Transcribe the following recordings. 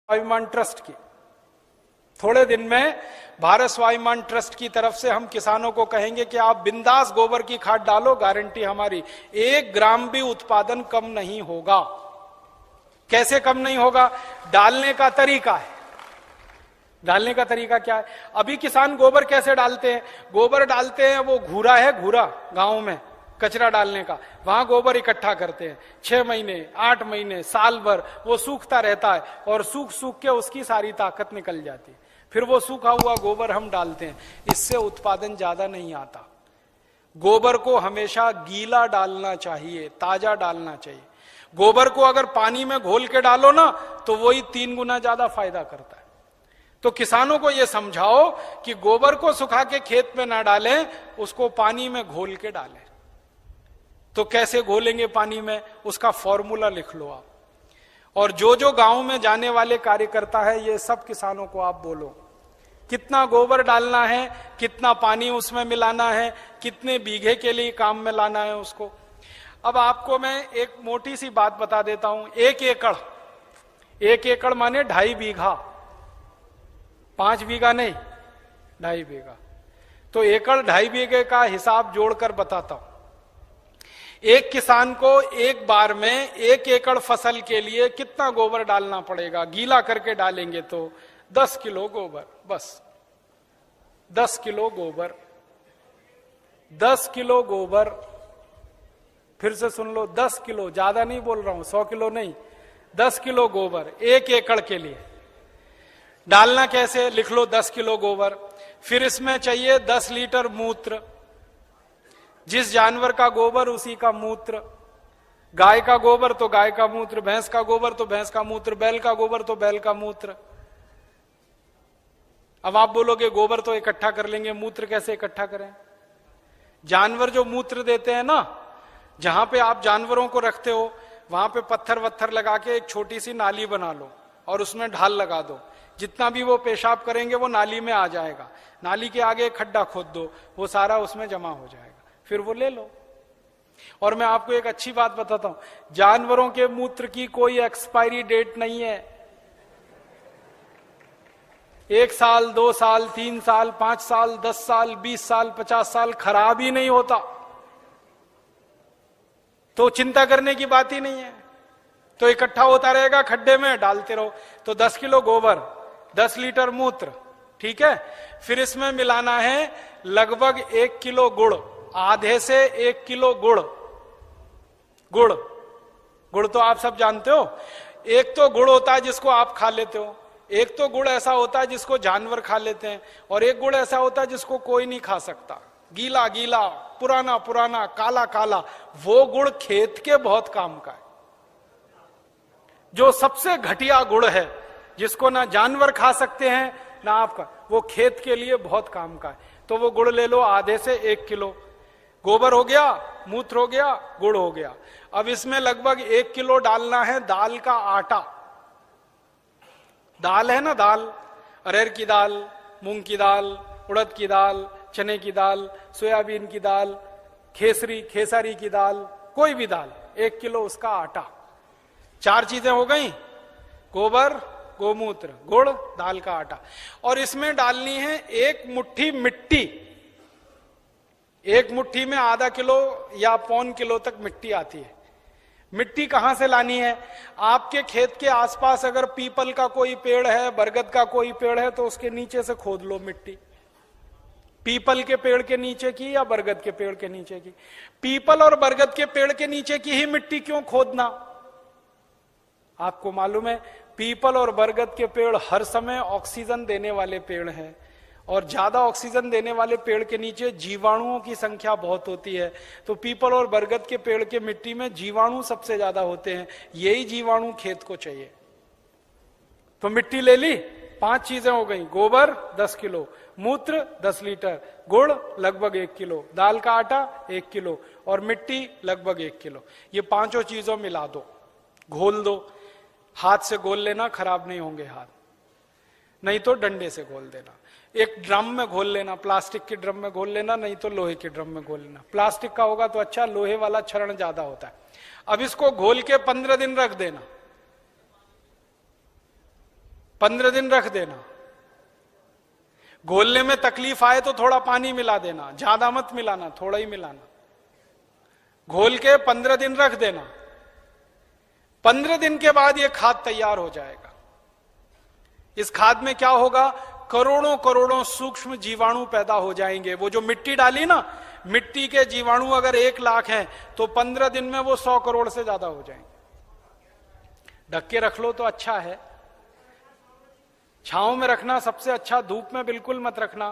स्वाभिमान ट्रस्ट की। थोड़े दिन में भारत स्वाभिमान ट्रस्ट की तरफ से हम किसानों को कहेंगे कि आप बिंदास गोबर की खाद डालो, गारंटी हमारी 1 ग्राम भी उत्पादन कम नहीं होगा। कैसे कम नहीं होगा? डालने का तरीका है। डालने का तरीका क्या है? अभी किसान गोबर कैसे डालते हैं? गोबर डालते हैं, वो घूरा है, घूरा गांव में कचरा डालने का, वहां गोबर इकट्ठा करते हैं। 6 महीने 8 महीने साल भर वो सूखता रहता है और सूख सूख के उसकी सारी ताकत निकल जाती है। फिर वो सूखा हुआ गोबर हम डालते हैं, इससे उत्पादन ज्यादा नहीं आता। गोबर को हमेशा गीला डालना चाहिए, ताजा डालना चाहिए। गोबर को अगर पानी में घोल के डालो ना तो वही 3 गुना ज्यादा फायदा करता है। तो किसानों को यह समझाओ कि गोबर को सुखा के खेत में ना डालें, उसको पानी में घोल के डालें। तो कैसे घोलेंगे पानी में? उसका फॉर्मूला लिख लो आप। और जो जो गांव में जाने वाले कार्यकर्ता है, ये सब किसानों को आप बोलो कितना गोबर डालना है, कितना पानी उसमें मिलाना है, कितने बीघे के लिए काम में लाना है उसको। अब आपको मैं एक मोटी सी बात बता देता हूं। 1 एकड़ माने 2.5 बीघा, 5 बीघा नहीं, 2.5 बीघा। तो एकड़ 2.5 बीघे का हिसाब जोड़कर बताता हूं। एक किसान को एक बार में 1 एकड़ फसल के लिए कितना गोबर डालना पड़ेगा? गीला करके डालेंगे तो 10 किलो गोबर, बस 10 किलो गोबर, 10 किलो गोबर। फिर से सुन लो, 10 किलो, ज्यादा नहीं बोल रहा हूं, 100 किलो नहीं, 10 किलो गोबर 1 एकड़ के लिए। डालना कैसे? लिख लो 10 किलो गोबर। फिर इसमें चाहिए 10 लीटर मूत्र। जिस जानवर का गोबर उसी का मूत्र। गाय का गोबर तो गाय का मूत्र, भैंस का गोबर तो भैंस का मूत्र, बैल का गोबर तो बैल का मूत्र। अब आप बोलोगे गोबर तो इकट्ठा कर लेंगे, मूत्र कैसे इकट्ठा करें? जानवर जो मूत्र देते हैं ना, जहां पे आप जानवरों को रखते हो वहां पे पत्थर वत्थर लगा के एक छोटी सी नाली बना लो और उसमें ढाल लगा दो। जितना भी वो पेशाब करेंगे वो नाली में आ जाएगा। नाली के आगे एक खड्डा खोद दो, वो सारा उसमें जमा हो जाएगा, फिर वो ले लो। और मैं आपको एक अच्छी बात बताता हूं, जानवरों के मूत्र की कोई एक्सपायरी डेट नहीं है। 1 साल, 2 साल, 3 साल, 5 साल, 10 साल, 20 साल, 50 साल खराब ही नहीं होता। तो चिंता करने की बात ही नहीं है। तो इकट्ठा होता रहेगा, खड्डे में डालते रहो। तो 10 किलो गोबर, 10 लीटर मूत्र, ठीक है। फिर इसमें मिलाना है लगभग 1 किलो गुड़, आधे से 1 किलो गुड़। गुड़ तो आप सब जानते हो। एक तो गुड़ होता है जिसको आप खा लेते हो, एक तो गुड़ ऐसा होता है जिसको जानवर खा लेते हैं, और एक गुड़ ऐसा होता है जिसको कोई नहीं खा सकता। गीला गीला, पुराना पुराना, काला काला, वो गुड़ खेत के बहुत काम का है। जो सबसे घटिया गुड़ है, जिसको ना जानवर खा सकते हैं ना आपका, वो खेत के लिए बहुत काम का है। तो वो गुड़ ले लो, आधे से 1 किलो। गोबर हो गया, मूत्र हो गया, गुड़ हो गया। अब इसमें लगभग 1 किलो डालना है दाल का आटा। दाल है ना, दाल, अरहर की दाल, मूंग की दाल, उड़द की दाल, चने की दाल, सोयाबीन की दाल, खेसारी की दाल, कोई भी दाल, 1 किलो उसका आटा। 4 चीजें हो गई, गोबर, गोमूत्र, गुड़, दाल का आटा। और इसमें डालनी है 1 मुट्ठी मिट्टी। 1 मुट्ठी में आधा किलो या 1.25 किलो तक मिट्टी आती है। मिट्टी कहां से लानी है? आपके खेत के आसपास अगर पीपल का कोई पेड़ है, बरगद का कोई पेड़ है, तो उसके नीचे से खोद लो मिट्टी। पीपल के पेड़ के नीचे की या बरगद के पेड़ के नीचे की? पीपल और बरगद के पेड़ के नीचे की ही मिट्टी क्यों खोदना? आपको मालूम है, पीपल और बरगद के पेड़ हर समय ऑक्सीजन देने वाले पेड़ हैं, और ज्यादा ऑक्सीजन देने वाले पेड़ के नीचे जीवाणुओं की संख्या बहुत होती है। तो पीपल और बरगद के पेड़ के मिट्टी में जीवाणु सबसे ज्यादा होते हैं। यही जीवाणु खेत को चाहिए। तो मिट्टी ले ली, 5 चीजें हो गई, गोबर 10 किलो, मूत्र 10 लीटर, गुड़ लगभग 1 किलो, दाल का आटा 1 किलो, और मिट्टी लगभग 1 किलो। ये 5 चीजों मिला दो, घोल दो। हाथ से घोल लेना, खराब नहीं होंगे हाथ, नहीं तो डंडे से घोल देना। एक ड्रम में घोल लेना, प्लास्टिक के ड्रम में घोल लेना, नहीं तो लोहे के ड्रम में घोल लेना। प्लास्टिक का होगा तो अच्छा, लोहे वाला क्षरण ज्यादा होता है। अब इसको घोल के 15 दिन रख देना। 15 दिन रख देना। घोलने में तकलीफ आए तो थोड़ा पानी मिला देना, ज्यादा मत मिलाना, थोड़ा ही मिलाना। घोल के 15 दिन रख देना। 15 दिन के बाद यह खाद तैयार हो जाएगा। इस खाद में क्या होगा, करोड़ों करोड़ों सूक्ष्म जीवाणु पैदा हो जाएंगे। वो जो मिट्टी डाली ना, मिट्टी के जीवाणु अगर 1 लाख हैं तो 15 दिन में वो 100 करोड़ से ज्यादा हो जाएंगे। ढक के रख लो तो अच्छा है। छांव में रखना सबसे अच्छा, धूप में बिल्कुल मत रखना।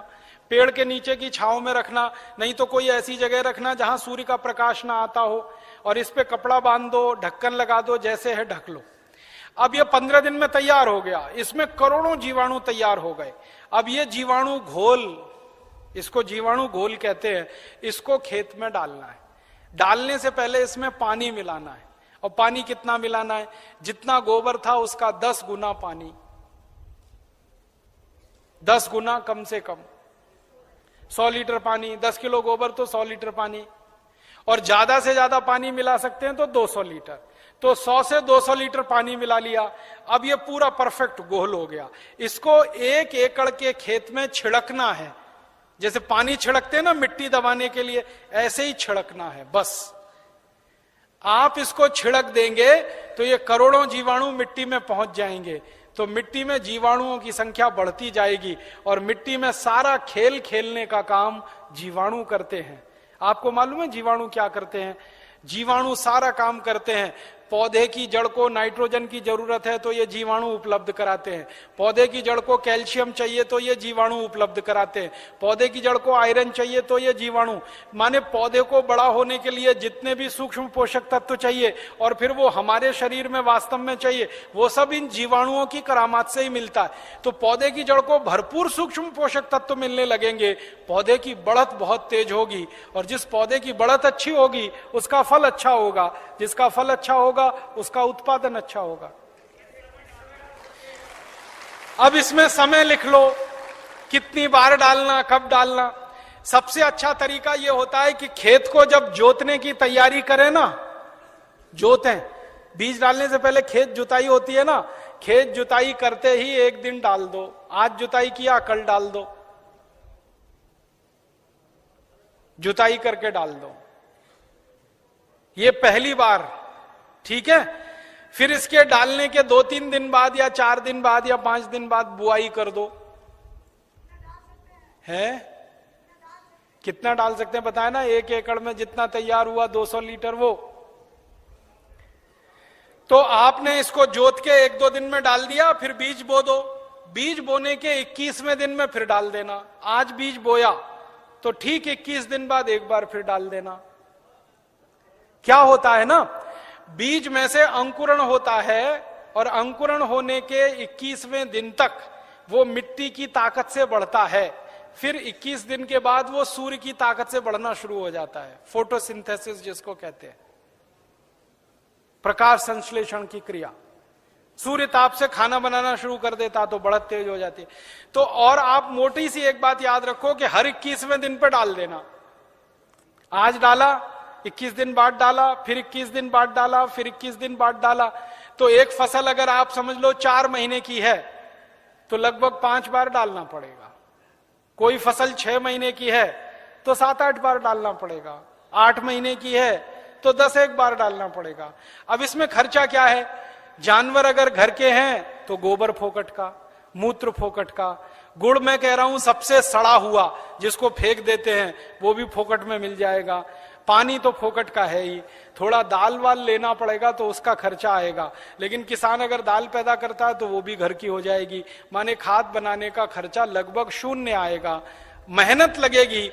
पेड़ के नीचे की छांव में रखना, नहीं तो कोई ऐसी जगह रखना जहां सूर्य का प्रकाश ना आता हो, और इस पे कपड़ा बांध दो, ढक्कन लगा दो, जैसे है ढक लो। अब ये 15 दिन में तैयार हो गया, इसमें करोड़ों जीवाणु तैयार हो गए। अब ये जीवाणु घोल, इसको जीवाणु घोल कहते हैं, इसको खेत में डालना है। डालने से पहले इसमें पानी मिलाना है। और पानी कितना मिलाना है, जितना गोबर था उसका 10 गुना पानी, 10 गुना कम से कम। 100 लीटर पानी, 10 किलो गोबर तो 100 लीटर पानी, और ज्यादा से ज्यादा पानी मिला सकते हैं तो 200 लीटर। तो 100 से 200 लीटर पानी मिला लिया। अब ये पूरा परफेक्ट घोल हो गया। इसको 1 एकड़ के खेत में छिड़कना है। जैसे पानी छिड़कते हैं ना मिट्टी दबाने के लिए, ऐसे ही छिड़कना है बस। आप इसको छिड़क देंगे तो ये करोड़ों जीवाणु मिट्टी में पहुंच जाएंगे। तो मिट्टी में जीवाणुओं की संख्या बढ़ती जाएगी, और मिट्टी में सारा खेल खेलने का काम जीवाणु करते हैं। आपको मालूम है जीवाणु क्या करते हैं? जीवाणु सारा काम करते हैं। पौधे की जड़ को नाइट्रोजन की जरूरत है तो ये जीवाणु उपलब्ध कराते हैं। पौधे की जड़ को कैल्शियम चाहिए तो ये जीवाणु उपलब्ध कराते हैं। पौधे की जड़ को आयरन चाहिए तो ये जीवाणु, माने पौधे को बड़ा होने के लिए जितने भी सूक्ष्म पोषक तत्व चाहिए और फिर वो हमारे शरीर में वास्तव में चाहिए, वो सब इन जीवाणुओं की करामात से ही मिलता है। तो पौधे की जड़ को भरपूर सूक्ष्म पोषक तत्व मिलने लगेंगे, पौधे की बढ़त बहुत तेज होगी, और जिस पौधे की बढ़त अच्छी होगी उसका फल अच्छा होगा, जिसका फल अच्छा होगा उसका उत्पादन अच्छा होगा। अब इसमें समय लिख लो, कितनी बार डालना, कब डालना। सबसे अच्छा तरीका यह होता है कि खेत को जब जोतने की तैयारी करें ना, जोतें, बीज डालने से पहले खेत जुताई होती है ना, खेत जुताई करते ही 1 दिन डाल दो। आज जुताई किया, कल डाल दो, जुताई करके डाल दो। ये पहली बार, ठीक है। फिर इसके डालने के 2-3 दिन बाद या 4 दिन बाद या 5 दिन बाद बुआई कर दो। है कितना डाल सकते हैं बताए ना? 1 एकड़ में जितना तैयार हुआ 200 लीटर वो। तो आपने इसको जोत के 1-2 दिन में डाल दिया, फिर बीज बो दो। बीज बोने के 21वें दिन में फिर डाल देना। आज बीज बोया तो ठीक 21 दिन बाद एक बार फिर डाल देना। क्या होता है ना, बीज में से अंकुरण होता है, और अंकुरण होने के 21वें दिन तक वो मिट्टी की ताकत से बढ़ता है। फिर 21 दिन के बाद वो सूर्य की ताकत से बढ़ना शुरू हो जाता है, फोटोसिंथेसिस जिसको कहते हैं, प्रकाश संश्लेषण की क्रिया। सूर्य ताप से खाना बनाना शुरू कर देता तो बढ़त तेज हो जाती है। तो और आप मोटी सी एक बात याद रखो कि हर 21वें दिन पे डाल देना। आज डाला, 21 दिन बाद डाला, फिर 21 दिन बाद डाला, फिर 21 दिन बाद डाला। तो एक फसल अगर आप समझ लो 4 महीने की है तो लगभग 5 बार डालना पड़ेगा। कोई फसल 6 महीने की है तो 7-8 बार डालना पड़ेगा। 8 महीने की है तो 10-1 बार डालना पड़ेगा। अब इसमें खर्चा क्या है? जानवर अगर घर के हैं तो गोबर फोकट का, मूत्र फोकट का। गुड़ मैं कह रहा हूं सबसे सड़ा हुआ, जिसको फेंक देते हैं वो भी फोकट में मिल जाएगा। पानी तो फोकट का है ही। थोड़ा दाल वाल लेना पड़ेगा तो उसका खर्चा आएगा, लेकिन किसान अगर दाल पैदा करता है तो वो भी घर की हो जाएगी। माने खाद बनाने का खर्चा लगभग 0 आएगा। मेहनत लगेगी,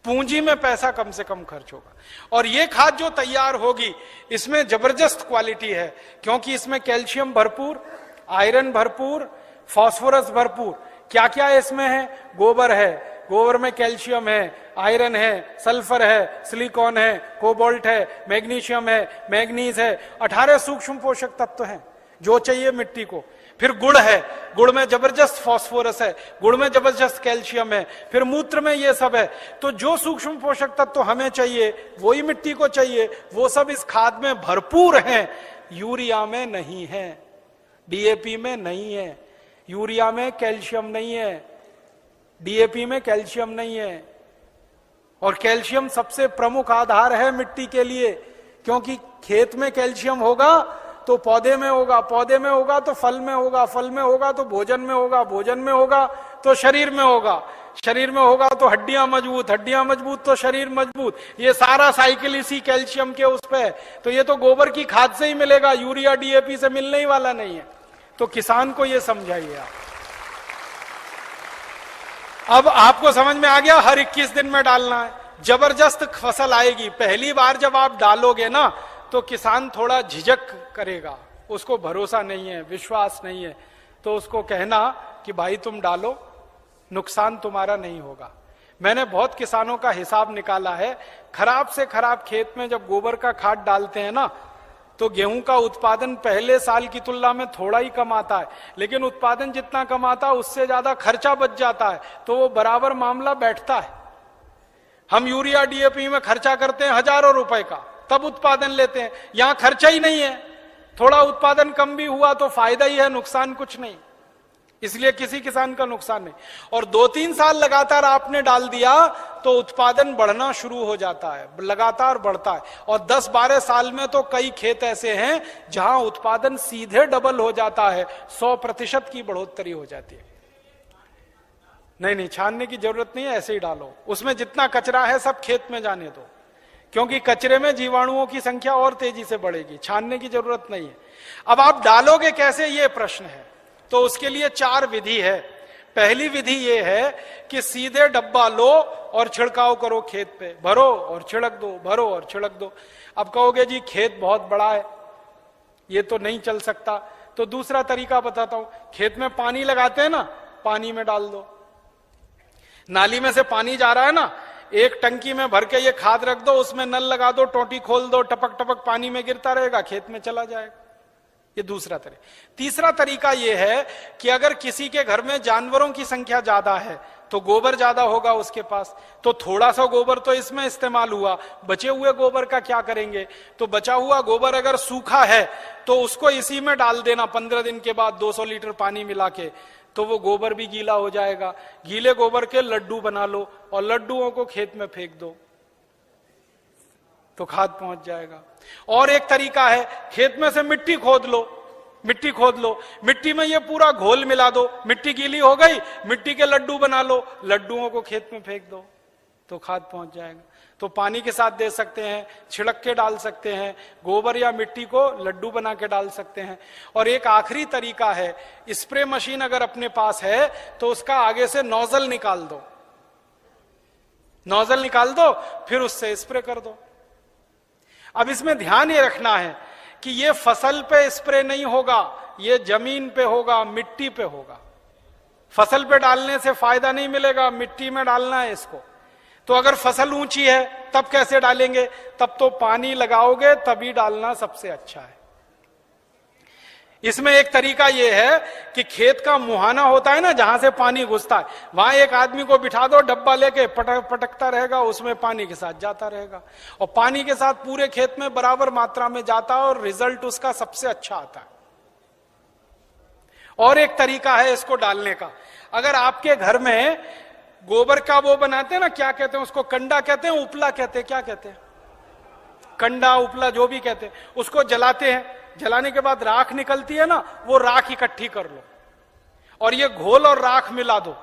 पूंजी में पैसा कम से कम खर्च होगा। और ये खाद जो तैयार होगी इसमें जबरदस्त क्वालिटी है, क्योंकि इसमें कैल्शियम भरपूर, आयरन भरपूर, फास्फोरस भरपूर। क्या क्या इसमें है? गोबर है, गोबर में कैल्शियम है, आयरन है, सल्फर है, सिलिकॉन है, कोबाल्ट है, मैग्नीशियम है, मैग्नीज है, 18 सूक्ष्म पोषक तत्व हैं जो चाहिए मिट्टी को। फिर गुड़ है, गुड़ में जबरदस्त फास्फोरस है, गुड़ में जबरदस्त कैल्शियम है, फिर मूत्र में ये सब है। तो जो सूक्ष्म पोषक तत्व हमें चाहिए वही मिट्टी को चाहिए, वो सब इस खाद में भरपूर हैं। यूरिया में नहीं है, डीएपी में नहीं है, यूरिया में कैल्शियम नहीं है, डीएपी में कैल्शियम नहीं है। और कैल्शियम सबसे प्रमुख आधार है मिट्टी के लिए, क्योंकि खेत में कैल्शियम होगा तो पौधे में होगा, पौधे में होगा तो फल में होगा, फल में होगा तो भोजन में होगा, भोजन में होगा तो शरीर में होगा, शरीर में होगा तो हड्डियां मजबूत, हड्डियां मजबूत तो शरीर मजबूत। ये सारा साइकिल इसी कैल्शियम के उस पे है। तो ये तो गोबर की खाद से ही मिलेगा, यूरिया डीएपी से मिलने ही वाला नहीं है। तो किसान को ये समझाइए आप। अब आपको समझ में आ गया, हर 21 दिन में डालना है। जबरदस्त फसल आएगी। पहली बार जब आप डालोगे ना तो किसान थोड़ा झिझक करेगा, उसको भरोसा नहीं है, विश्वास नहीं है। तो उसको कहना कि भाई तुम डालो, नुकसान तुम्हारा नहीं होगा। मैंने बहुत किसानों का हिसाब निकाला है, खराब से खराब खेत में जब गोबर का खाद डालते हैं ना तो गेहूं का उत्पादन पहले साल की तुलना में थोड़ा ही कम आता है, लेकिन उत्पादन जितना कम आता है उससे ज्यादा खर्चा बच जाता है, तो वो बराबर मामला बैठता है। हम यूरिया डीएपी में खर्चा करते हैं हजारों रुपए का, तब उत्पादन लेते हैं। यहां खर्चा ही नहीं है, थोड़ा उत्पादन कम भी हुआ तो फायदा ही है, नुकसान कुछ नहीं। इसलिए किसी किसान का नुकसान नहीं। और 2-3 साल लगातार आपने डाल दिया तो उत्पादन बढ़ना शुरू हो जाता है, लगातार बढ़ता है। और 10-12 साल में तो कई खेत ऐसे हैं जहां उत्पादन सीधे डबल हो जाता है, 100% की बढ़ोतरी हो जाती है। नहीं, छानने की जरूरत नहीं है, ऐसे ही डालो। उसमें जितना कचरा है सब खेत में जाने दो, क्योंकि कचरे में जीवाणुओं की संख्या और तेजी से बढ़ेगी। छानने की जरूरत नहीं है। अब आप डालोगे कैसे, ये प्रश्न है। तो उसके लिए 4 विधि है। पहली विधि ये है कि सीधे डब्बा लो और छिड़काव करो, खेत पे भरो और छिड़क दो, भरो और छिड़क दो। अब कहोगे जी खेत बहुत बड़ा है, ये तो नहीं चल सकता। तो दूसरा तरीका बताता हूं, खेत में पानी लगाते हैं ना, पानी में डाल दो। नाली में से पानी जा रहा है ना, एक टंकी में भर के ये खाद रख दो, उसमें नल लगा दो, टोटी खोल दो, टपक टपक पानी में गिरता रहेगा, खेत में चला जाएगा। ये दूसरा तरीका। तीसरा तरीका यह है कि अगर किसी के घर में जानवरों की संख्या ज्यादा है तो गोबर ज्यादा होगा उसके पास, तो थोड़ा सा गोबर तो इसमें इस्तेमाल हुआ, बचे हुए गोबर का क्या करेंगे। तो बचा हुआ गोबर अगर सूखा है तो उसको इसी में डाल देना 15 दिन के बाद 200 लीटर पानी मिला के, तो वो गोबर भी गीला हो जाएगा। गीले गोबर के लड्डू बना लो और लड्डुओं को खेत में फेंक दो, तो खाद पहुंच जाएगा। और एक तरीका है, खेत में से मिट्टी खोद लो, मिट्टी खोद लो, मिट्टी में ये पूरा घोल मिला दो, मिट्टी गीली हो गई, मिट्टी के लड्डू बना लो, लड्डुओं को खेत में फेंक दो, तो खाद पहुंच जाएगा। तो पानी के साथ दे सकते हैं, छिड़क के डाल सकते हैं, गोबर या मिट्टी को लड्डू बना के डाल सकते हैं। और एक आखिरी तरीका है, स्प्रे मशीन अगर अपने पास है तो उसका आगे से नोजल निकाल दो, नोजल निकाल दो, फिर उससे स्प्रे कर दो। अब इसमें ध्यान ये रखना है कि ये फसल पे स्प्रे नहीं होगा, ये जमीन पे होगा, मिट्टी पे होगा। फसल पे डालने से फायदा नहीं मिलेगा, मिट्टी में डालना है इसको। तो अगर फसल ऊंची है तब कैसे डालेंगे, तब तो पानी लगाओगे तभी डालना सबसे अच्छा है। इसमें एक तरीका यह है कि खेत का मुहाना होता है ना, जहां से पानी घुसता है, वहां एक आदमी को बिठा दो, डब्बा लेके पटकता रहेगा, उसमें पानी के साथ जाता रहेगा, और पानी के साथ पूरे खेत में बराबर मात्रा में जाता है और रिजल्ट उसका सबसे अच्छा आता है। और एक तरीका है इसको डालने का, अगर आपके घर में गोबर का वो बनाते हैं ना, क्या कहते हैं उसको, कंडा कहते हैं, उपला कहते हैं, क्या कहते हैं, कंडा उपला जो भी कहते हैं, उसको जलाते हैं। जलाने के बाद राख निकलती है ना, वो राख इकट्ठी कर लो और ये घोल और राख मिला दो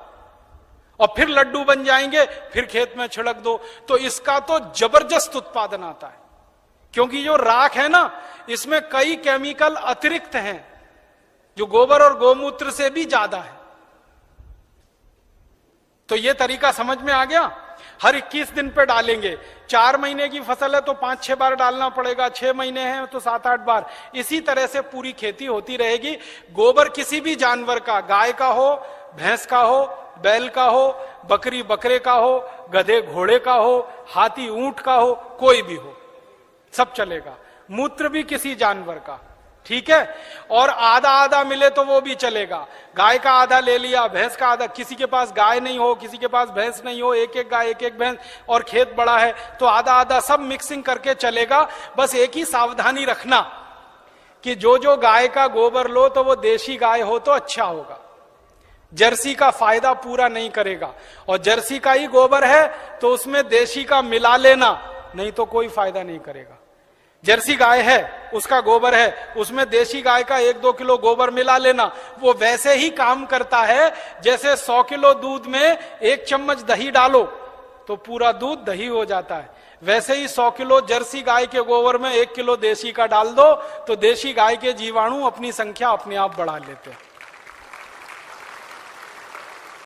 और फिर लड्डू बन जाएंगे, फिर खेत में छिड़क दो, तो इसका तो जबरदस्त उत्पादन आता है। क्योंकि जो राख है ना, इसमें कई केमिकल अतिरिक्त हैं जो गोबर और गोमूत्र से भी ज्यादा है। तो ये तरीका समझ में आ गया। हर 21 दिन पे डालेंगे। 4 महीने की फसल है तो 5-6 बार डालना पड़ेगा, 6 महीने हैं तो 7-8 बार। इसी तरह से पूरी खेती होती रहेगी। गोबर किसी भी जानवर का, गाय का हो, भैंस का हो, बैल का हो, बकरी बकरे का हो, गधे घोड़े का हो, हाथी ऊंट का हो, कोई भी हो, सब चलेगा। मूत्र भी किसी जानवर का, ठीक है। और आधा आधा मिले तो वो भी चलेगा। गाय का आधा ले लिया, भैंस का आधा, किसी के पास गाय नहीं हो, किसी के पास भैंस नहीं हो, एक एक गाय एक एक भैंस, और खेत बड़ा है तो आधा आधा, सब मिक्सिंग करके चलेगा। बस एक ही सावधानी रखना कि जो जो गाय का गोबर लो तो वो देशी गाय हो तो अच्छा होगा, जर्सी का फायदा पूरा नहीं करेगा। और जर्सी का ही गोबर है तो उसमें देशी का मिला लेना, नहीं तो कोई फायदा नहीं करेगा। जर्सी गाय है, उसका गोबर है, उसमें देशी गाय का 1-2 किलो गोबर मिला लेना, वो वैसे ही काम करता है जैसे 100 किलो दूध में 1 चम्मच दही डालो तो पूरा दूध दही हो जाता है। वैसे ही 100 किलो जर्सी गाय के गोबर में 1 किलो देशी का डाल दो तो देशी गाय के जीवाणु अपनी संख्या अपने आप बढ़ा लेते हैं।